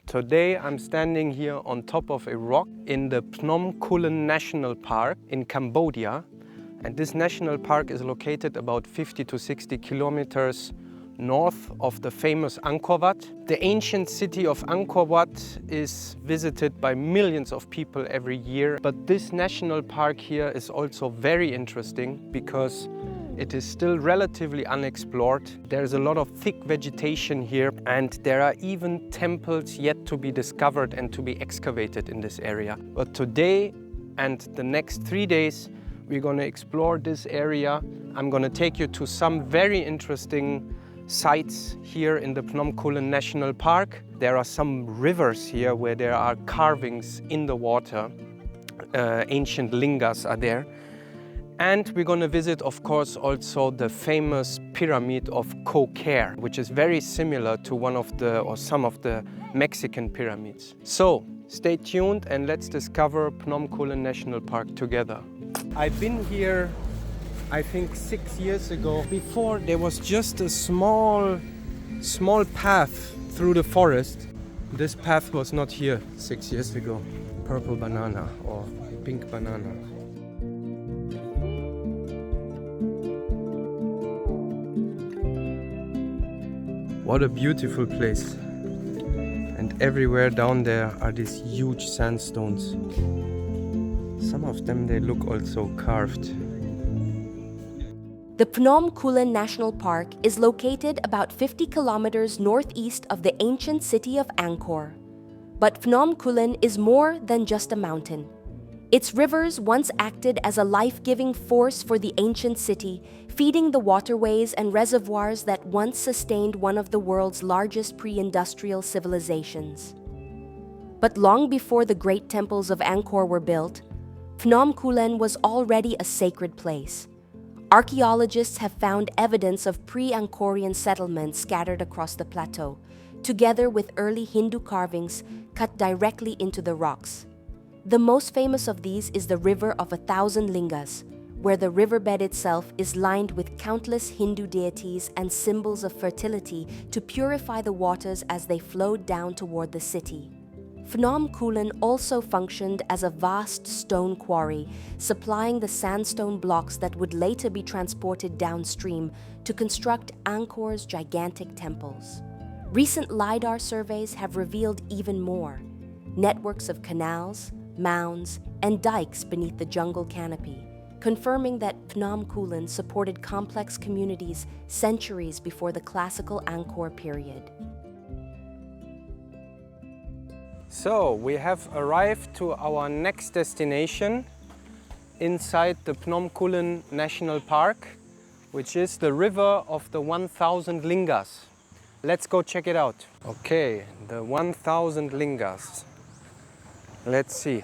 Today I'm standing here on top of a rock in the Phnom Kulen National Park in Cambodia. And this national park is located about 50 to 60 kilometers north of the famous Angkor Wat. The ancient city of Angkor Wat is visited by millions of people every year. But this national park here is also very interesting because it is still relatively unexplored. There's a lot of thick vegetation here, and there are even temples yet to be discovered and to be excavated in this area. But today and the next 3 days, we're going to explore this area. I'm going to take you to some very interesting sites here in the Phnom Kulen National Park. There are some rivers here where there are carvings in the water. Ancient lingas are there. And we're going to visit, of course, also the famous pyramid of Ko Ker, which is very similar to one of the, or some of the Mexican pyramids. So stay tuned and let's discover Phnom Kulen National Park together. I've been here, I think 6 years ago. Before there was just a small path through the forest. This path was not here 6 years ago. Purple banana or pink banana. What a beautiful place. And everywhere down there are these huge sandstones. Some of them, they look also carved. The Phnom Kulen National Park is located about 50 kilometers northeast of the ancient city of Angkor. But Phnom Kulen is more than just a mountain. Its rivers once acted as a life-giving force for the ancient city, feeding the waterways and reservoirs that once sustained one of the world's largest pre-industrial civilizations. But long before the great temples of Angkor were built, Phnom Kulen was already a sacred place. Archaeologists have found evidence of pre-Angkorian settlements scattered across the plateau, together with early Hindu carvings cut directly into the rocks. The most famous of these is the River of 1,000 Lingas, where the riverbed itself is lined with countless Hindu deities and symbols of fertility to purify the waters as they flowed down toward the city. Phnom Kulen also functioned as a vast stone quarry, supplying the sandstone blocks that would later be transported downstream to construct Angkor's gigantic temples. Recent LiDAR surveys have revealed even more. Networks of canals, mounds, and dikes beneath the jungle canopy, confirming that Phnom Kulen supported complex communities centuries before the classical Angkor period. So we have arrived to our next destination inside the Phnom Kulen National Park, which is the River of the 1,000 Lingas. Let's go check it out. Okay, the 1,000 Lingas. Let's see.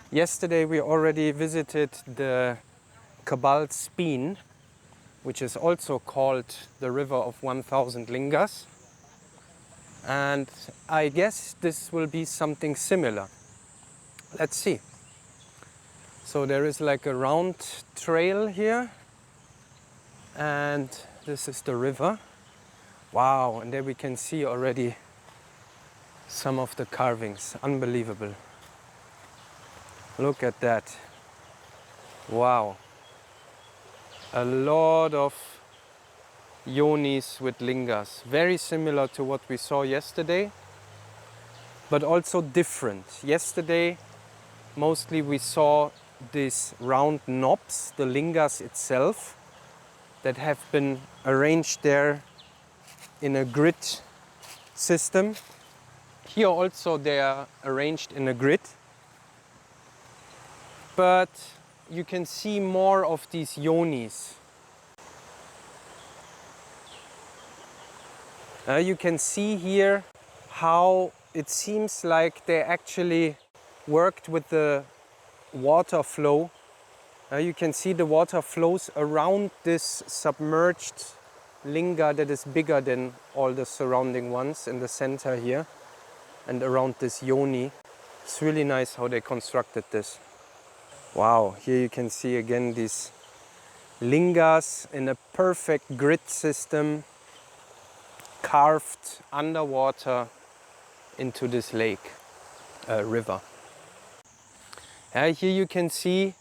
Yesterday we already visited the Tbal Speen, which is also called the River of 1,000 Lingas. And I guess this will be something similar. Let's see. So there is like a round trail here. And this is the river. Wow, and there we can see already some of the carvings. Unbelievable. Look at that. Wow. A lot of yonis with lingas. Very similar to what we saw yesterday, but also different. Yesterday, mostly we saw these round knobs, the lingas itself, that have been arranged there in a grid system. Here also they are arranged in a grid. But you can see more of these yonis. You can see here how it seems like they actually worked with the water flow. You can see the water flows around this submerged linga that is bigger than all the surrounding ones in the center here and around this yoni. It's really nice how they constructed this. Wow, here you can see again these lingas in a perfect grid system, carved underwater into this lake, river. Here you can see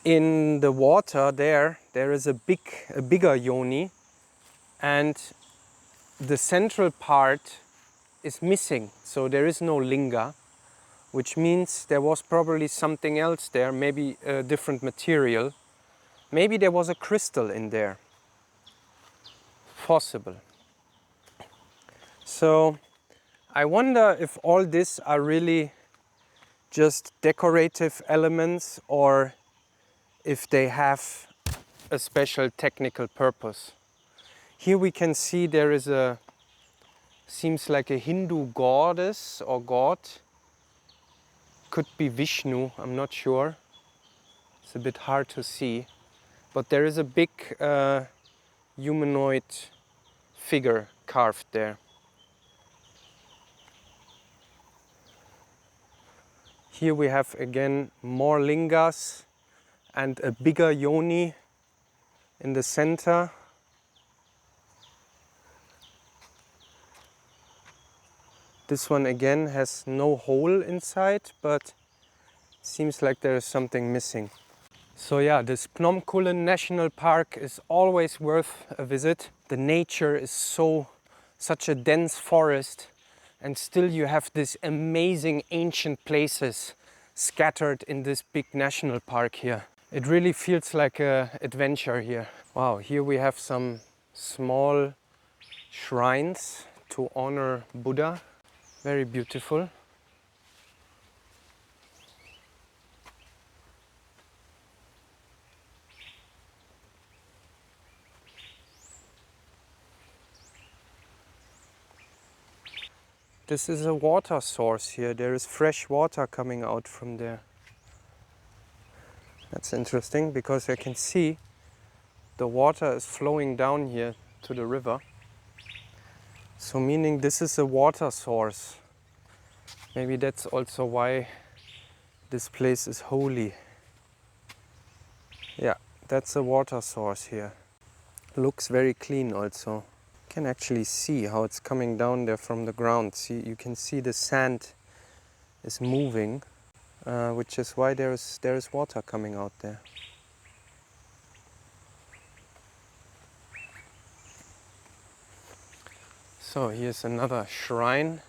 in the water there is a bigger yoni, and the central part is missing, so there is no linga, which means there was probably something else there, maybe a different material. Maybe there was a crystal in there. Possible. So I wonder if all these are really just decorative elements or if they have a special technical purpose. Here we can see there is seems like a Hindu goddess or god. Could be Vishnu, I'm not sure. It's a bit hard to see. But there is a big humanoid figure carved there. Here we have again more lingas and a bigger yoni in the center. This one again has no hole inside, but seems like there is something missing. So yeah, this Phnom Kulen National Park is always worth a visit. The nature is such a dense forest, and still you have these amazing ancient places scattered in this big national park here. It really feels like an adventure here. Wow, here we have some small shrines to honor Buddha. Very beautiful. This is a water source here. There is fresh water coming out from there. That's interesting because I can see the water is flowing down here to the river. So meaning this is a water source. Maybe that's also why this place is holy. Yeah, that's a water source here. Looks very clean also. You can actually see how it's coming down there from the ground. See, you can see the sand is moving, which is why there is water coming out there. So here's another shrine,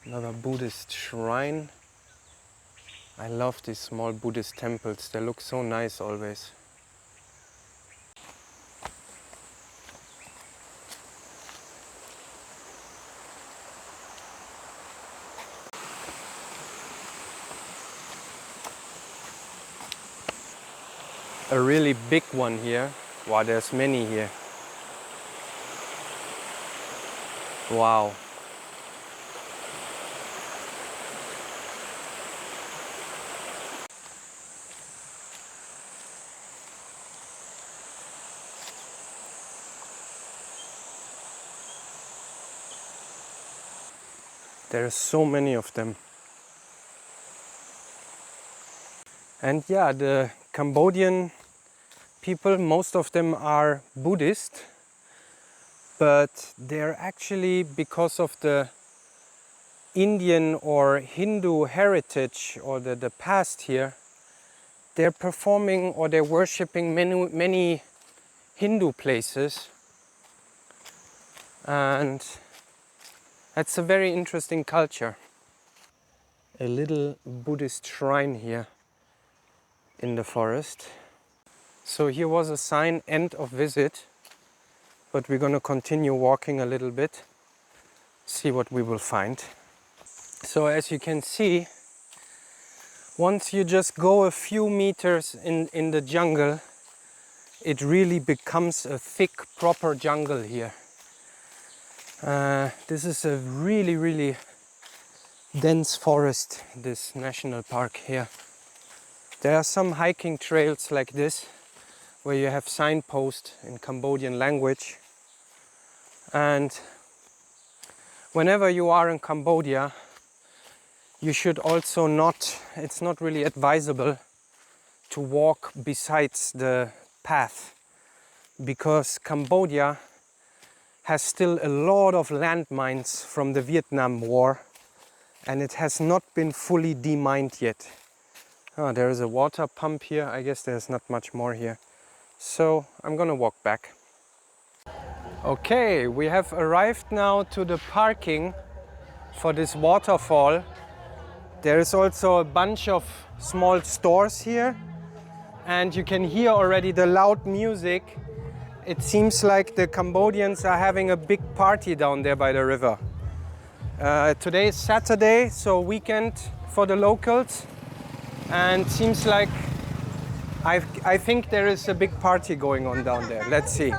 another Buddhist shrine. I love these small Buddhist temples. They look so nice always. A really big one here. Wow, there's many here. Wow. There are so many of them. And yeah, the Cambodian people, most of them are Buddhist, but they're actually, because of the Indian or Hindu heritage or the past here, they're performing or they're worshipping many Hindu places. And that's a very interesting culture. A little Buddhist shrine here in the forest. So here was a sign, end of visit, but we're gonna continue walking a little bit, see what we will find. So as you can see, once you just go a few meters in the jungle, it really becomes a thick, proper jungle here. This is a really dense forest, this national park here. There are some hiking trails like this, where you have signposts in Cambodian language. And whenever you are in Cambodia, you should also it's not really advisable to walk besides the path, because Cambodia has still a lot of landmines from the Vietnam War, and it has not been fully demined yet. Oh, there is a water pump here. I guess there's not much more here. So I'm gonna walk back. Okay, we have arrived now to the parking for this waterfall. There is also a bunch of small stores here, and you can hear already the loud music. It seems like the Cambodians are having a big party down there by the river. Today is Saturday, so weekend for the locals, and seems like I think there is a big party going on down there. Let's see.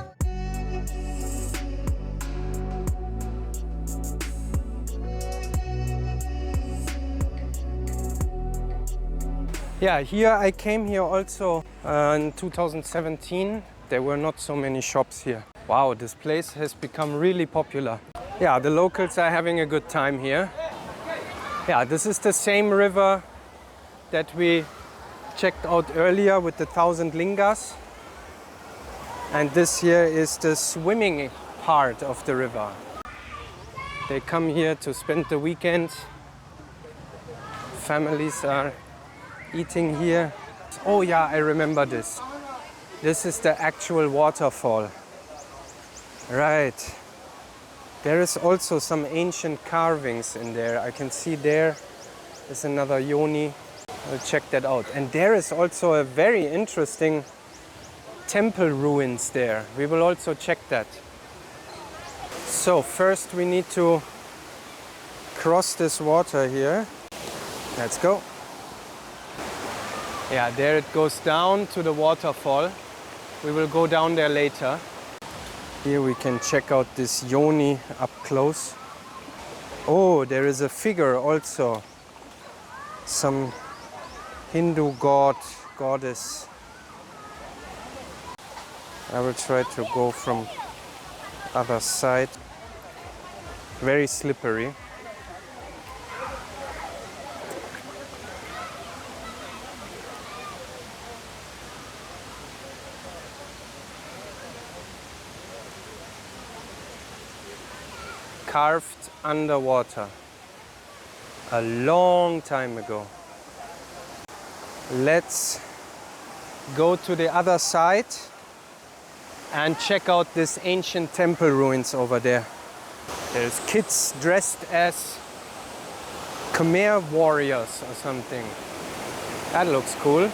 Yeah, here I came here also in 2017. There were not so many shops here. Wow, this place has become really popular. Yeah, the locals are having a good time here. Yeah, this is the same river that we checked out earlier with the Thousand Lingas. And this here is the swimming part of the river. They come here to spend the weekend. Families are eating here. Oh yeah, I remember this. This is the actual waterfall. Right. There is also some ancient carvings in there. I can see there is another yoni. I'll check that out. And there is also a very interesting temple ruins there. We will also check that. So first we need to cross this water here. Let's go. Yeah, there it goes down to the waterfall. We will go down there later. Here we can check out this yoni up close. Oh, there is a figure also. Some Hindu god, goddess. I will try to go from other side. Very slippery. Carved underwater a long time ago. Let's go to the other side and check out this ancient temple ruins over there. There's kids dressed as Khmer warriors or something. That looks cool.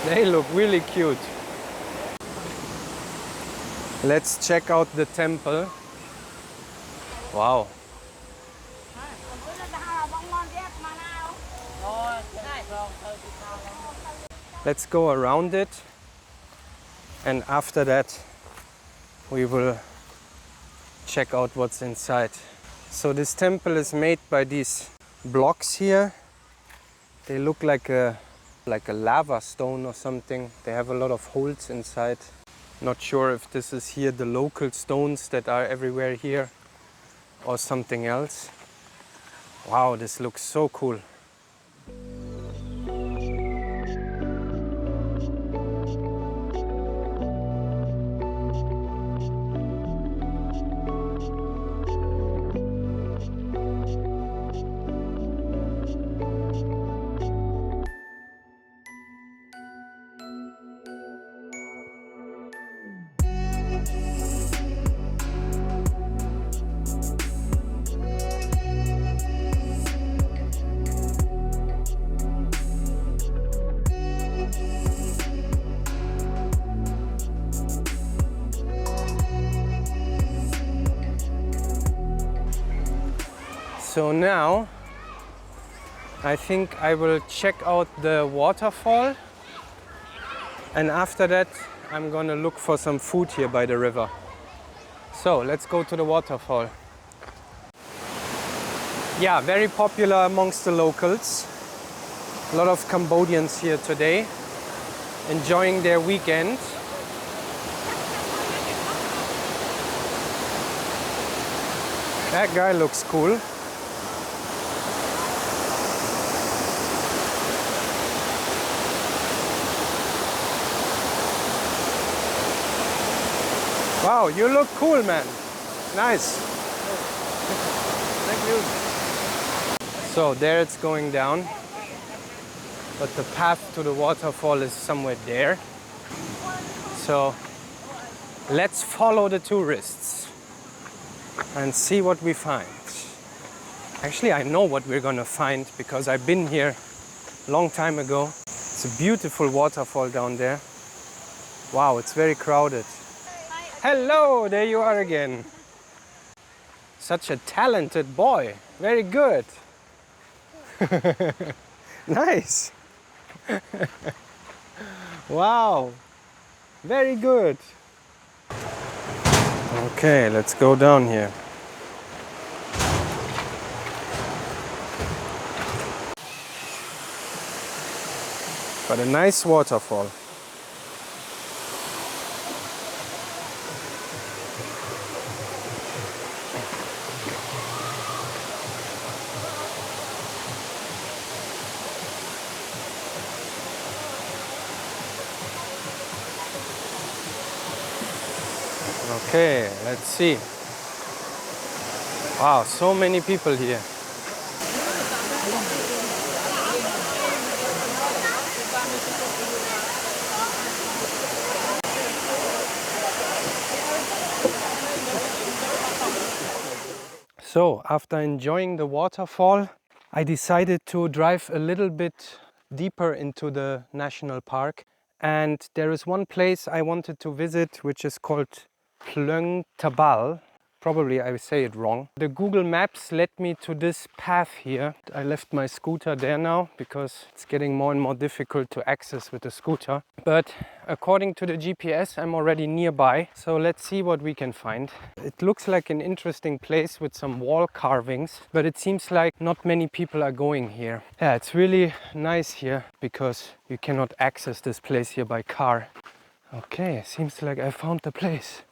They look really cute. Let's check out the temple. Wow. Let's go around it, and after that we will check out what's inside. So this temple is made by these blocks here. They look like a lava stone or something. They have a lot of holes inside. Not sure if this is here the local stones that are everywhere here or something else. Wow, this looks so cool. So now I think I will check out the waterfall, and after that I'm gonna look for some food here by the river. So let's go to the waterfall. Yeah, very popular amongst the locals. A lot of Cambodians here today enjoying their weekend. That guy looks cool. Wow, you look cool, man. Nice. Thank you. So there it's going down, but the path to the waterfall is somewhere there. So let's follow the tourists and see what we find. Actually, I know what we're gonna find because I've been here a long time ago. It's a beautiful waterfall down there. Wow, it's very crowded. Hello, there you are again. Such a talented boy. Very good. Nice. Wow. Very good. Okay, let's go down here. But a nice waterfall. Okay, let's see. Wow, so many people here. So, after enjoying the waterfall, I decided to drive a little bit deeper into the national park. And there is one place I wanted to visit, which is called Plung Tabal. Probably I say it wrong. The Google Maps led me to this path here. I left my scooter there now because it's getting more and more difficult to access with the scooter. But according to the GPS, I'm already nearby. So let's see what we can find. It looks like an interesting place with some wall carvings, but it seems like not many people are going here. Yeah, it's really nice here because you cannot access this place here by car. Okay, seems like I found the place.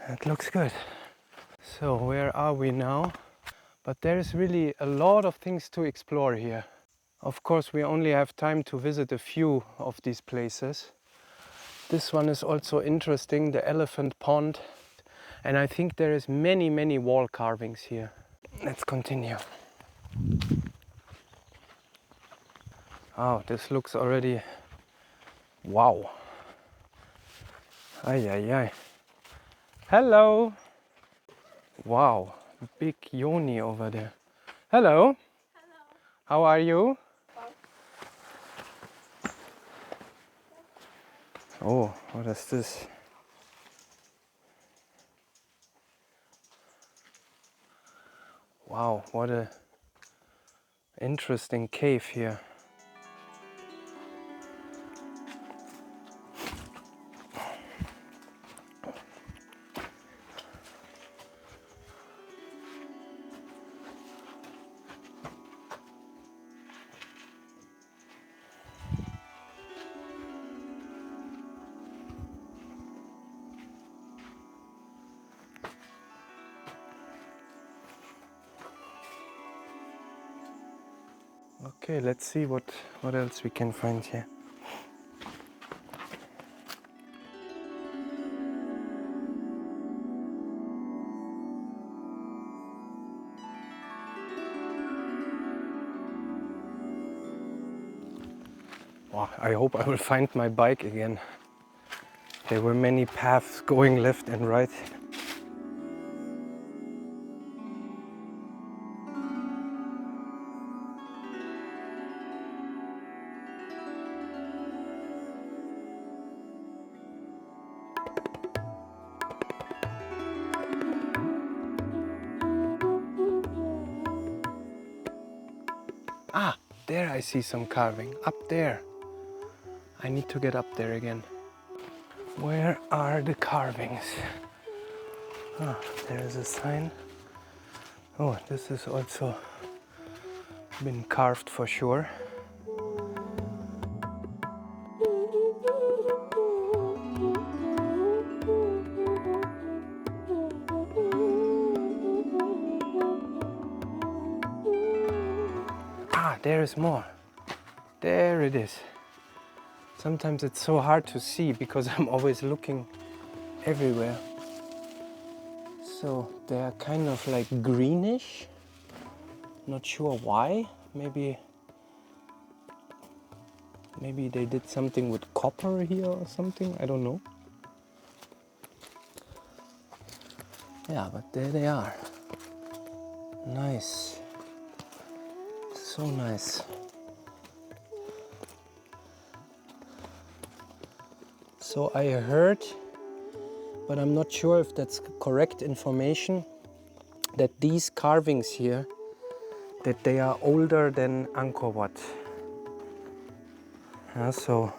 That looks good. So where are we now? But there is really a lot of things to explore here. Of course, we only have time to visit a few of these places. This one is also interesting, the elephant pond. And I think there is many wall carvings here. Let's continue. Oh, this looks already... Wow. Ay, ay, ay. Hello. Wow, big yoni over there. Hello. Hello. How are you? Oh, what is this? Wow, what a interesting cave here. Okay, let's see what else we can find here. Wow, I hope I will find my bike again. There were many paths going left and right. Ah, there I see some carving, up there. I need to get up there again. Where are the carvings? Ah, there is a sign. Oh, this is also been carved for sure. Ah, there is more. There it is. Sometimes it's so hard to see because I'm always looking everywhere. So they are kind of like greenish. Not sure why. Maybe they did something with copper here or something. I don't know. Yeah, but there they are. Nice. So nice. So I heard, but I'm not sure if that's correct information, that these carvings here, that they are older than Angkor Wat. So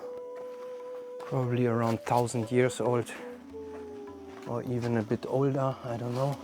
probably around 1,000 years old, or even a bit older, I don't know.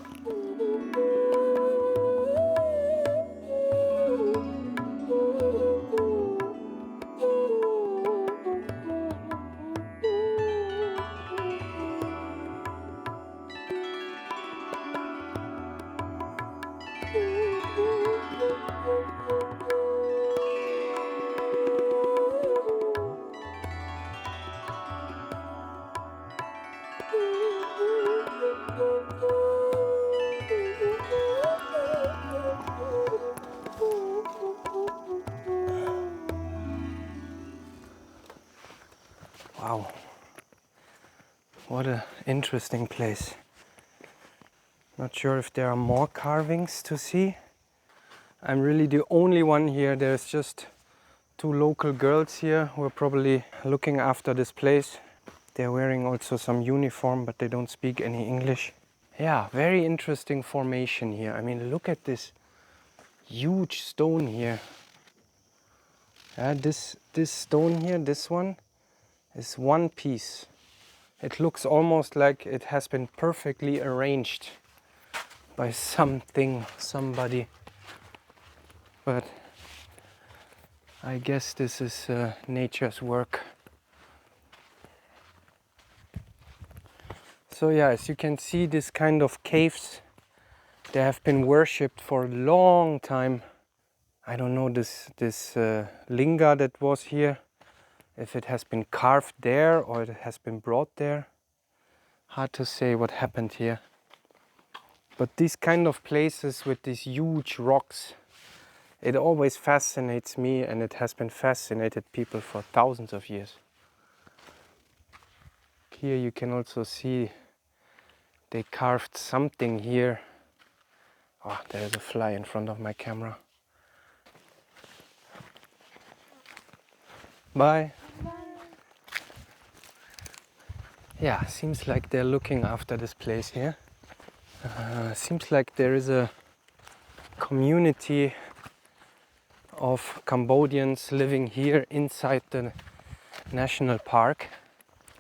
Wow, what an interesting place. Not sure if there are more carvings to see. I'm really the only one here. There's just 2 local girls here who are probably looking after this place. They're wearing also some uniform, but they don't speak any English. Yeah, very interesting formation here. I mean, look at this huge stone here. This stone here, this one, is one piece. It looks almost like it has been perfectly arranged by somebody. But I guess this is nature's work. So yeah, as you can see, this kind of caves, they have been worshipped for a long time. I don't know, this linga that was here, if it has been carved there or it has been brought there. Hard to say what happened here. But these kind of places with these huge rocks, it always fascinates me, and it has been fascinated people for thousands of years. Here you can also see they carved something here. Oh, there's a fly in front of my camera. Bye. Yeah, seems like they're looking after this place here. Seems like there is a community of Cambodians living here inside the national park,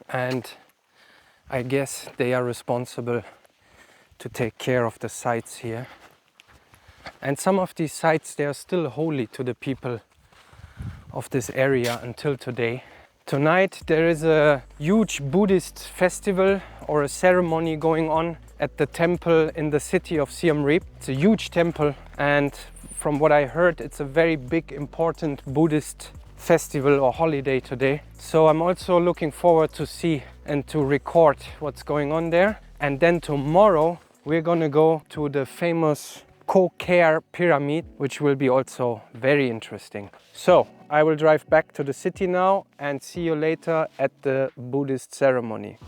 and I guess they are responsible to take care of the sites here. And some of these sites, they are still holy to the people of this area until today. Tonight there is a huge Buddhist festival or a ceremony going on at the temple in the city of Siem Reap. It's a huge temple, and from what I heard, it's a very big, important Buddhist festival or holiday today. So I'm also looking forward to see and to record what's going on there. And then tomorrow we're gonna go to the famous Care pyramid, which will be also very interesting. So I will drive back to the city now and see you later at the Buddhist ceremony.